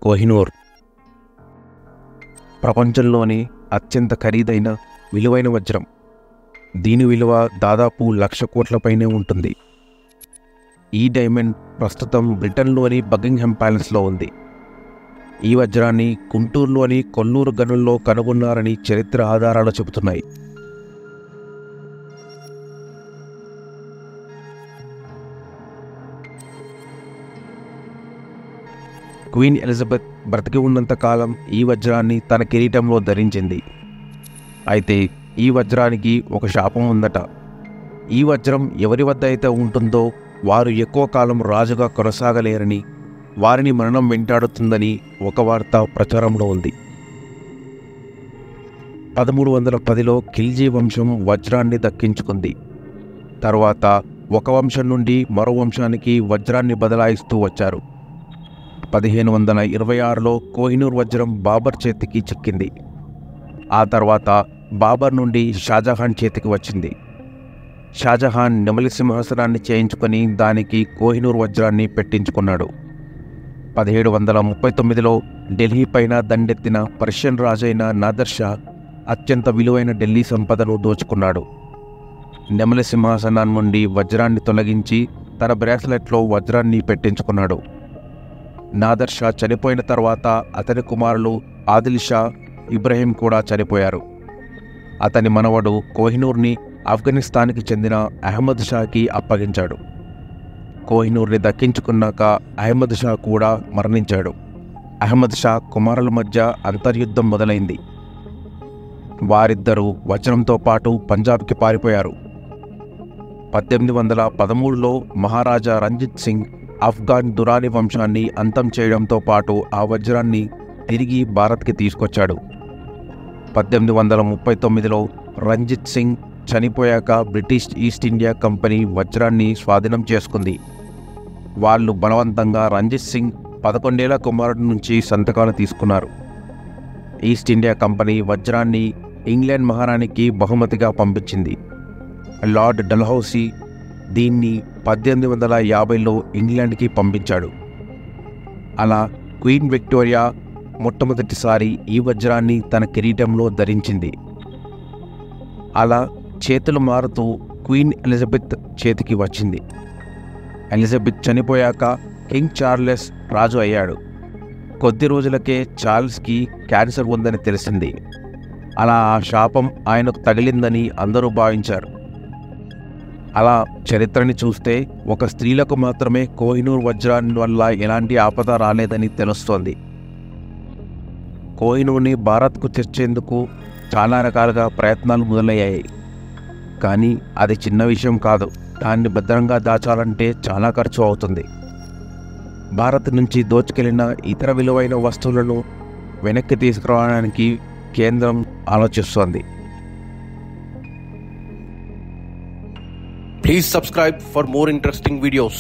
కోహినూర్ ప్రపంచంలోని అత్యంత ఖరీదైన విలువైన వజ్రం. దీని విలువ దాదాపు 1,00,000 కోట్ల పైనే ఉంటుంది. ఈ డైమండ్ ప్రస్తుతం బ్రిటన్లోని బకింగ్హామ్ ప్యాలెస్లో ఉంది. ఈ వజ్రాన్ని గుంటూరులోని కొల్లూరు గనుల్లో కనుగొన్నారని చరిత్ర ఆధారాలు చెబుతున్నాయి. క్వీన్ ఎలిజబెత్ బ్రతికి ఉన్నంత కాలం ఈ వజ్రాన్ని తన కిరీటంలో ధరించింది. అయితే ఈ వజ్రానికి ఒక శాపం ఉందట. ఈ వజ్రం ఎవరి వద్ద అయితే ఉంటుందో వారు ఎక్కువ కాలం రాజుగా కొనసాగలేరని, వారిని మరణం వెంటాడుతుందని ఒక వార్త ప్రచారంలో ఉంది. 1310లో ఖిల్జీ వంశం వజ్రాన్ని దక్కించుకుంది. తరువాత ఒక వంశం నుండి మరో వంశానికి వజ్రాన్ని బదలాయిస్తూ వచ్చారు. 1526లో కోహినూర్ వజ్రం బాబర్ చేతికి చిక్కింది. ఆ తర్వాత బాబర్ నుండి షాజహాన్ చేతికి వచ్చింది. షాజహాన్ నెమలి సింహాసనాన్ని చేయించుకొని దానికి కోహినూర్ వజ్రాన్ని పెట్టించుకున్నాడు. 1739లో ఢిల్లీ పైన దండెత్తిన పర్షియన్ రాజైన నాదర్ షా అత్యంత విలువైన ఢిల్లీ సంపదను దోచుకున్నాడు. నెమలి సింహాసనం నుండి వజ్రాన్ని తొలగించి తన బ్రేస్లెట్లో వజ్రాన్ని పెట్టించుకున్నాడు. నాదర్ షా చనిపోయిన తర్వాత అతని కుమారులు ఆదిల్ షా, ఇబ్రహీం కూడా చనిపోయారు. అతని మనవడు కోహినూర్ని ఆఫ్ఘనిస్తాన్కి చెందిన అహ్మద్ షాకి అప్పగించాడు. కోహినూర్ని దక్కించుకున్నాక అహ్మద్ షా కూడా మరణించాడు. అహ్మద్ షా కుమారుల మధ్య అంతర్యుద్ధం మొదలైంది. వారిద్దరూ వజ్రంతో పాటు పంజాబ్కి పారిపోయారు. 1813లో మహారాజా రంజిత్ సింగ్ ఆఫ్ఘాన్ దురాని వంశాన్ని అంతం చేయడంతో పాటు ఆ వజ్రాన్ని తిరిగి భారత్కి తీసుకొచ్చాడు. 1839లో రంజిత్ సింగ్ చనిపోయాక బ్రిటిష్ ఈస్ట్ ఇండియా కంపెనీ వజ్రాన్ని స్వాధీనం చేసుకుంది. వాళ్ళు బలవంతంగా రంజిత్ సింగ్ 11 ఏళ్ల కుమారుడి నుంచి సంతకాలు తీసుకున్నారు. ఈస్ట్ ఇండియా కంపెనీ వజ్రాన్ని ఇంగ్లాండ్ మహారాణికి బహుమతిగా పంపించింది. లార్డ్ డల్హౌసీ దీన్ని 1850లో ఇంగ్లాండ్కి పంపించాడు. అలా క్వీన్ విక్టోరియా మొట్టమొదటిసారి ఈ వజ్రాన్ని తన కిరీటంలో ధరించింది. అలా చేతులు మారుతూ క్వీన్ ఎలిజబెత్ చేతికి వచ్చింది. ఎలిజబెత్ చనిపోయాక కింగ్ చార్లెస్ రాజు అయ్యాడు. కొద్ది రోజులకే చార్లెస్కి క్యాన్సర్ ఉందని తెలిసింది. అలా ఆ శాపం ఆయనకు తగిలిందని అందరూ భావించారు. అలా చరిత్రని చూస్తే ఒక స్త్రీలకు మాత్రమే కోహినూర్ వజ్రాన్ని వల్ల ఎలాంటి ఆపద రాలేదని తెలుస్తోంది. కోహినూర్ని భారత్కు తెచ్చేందుకు చాలా రకాలుగా ప్రయత్నాలు మొదలయ్యాయి. కానీ అది చిన్న విషయం కాదు. దాన్ని భద్రంగా దాచాలంటే చాలా ఖర్చు అవుతుంది. భారత్ నుంచి దోచుకెళ్లిన ఇతర విలువైన వస్తువులను వెనక్కి తీసుకురావడానికి కేంద్రం ఆలోచిస్తోంది. Please subscribe for more interesting videos.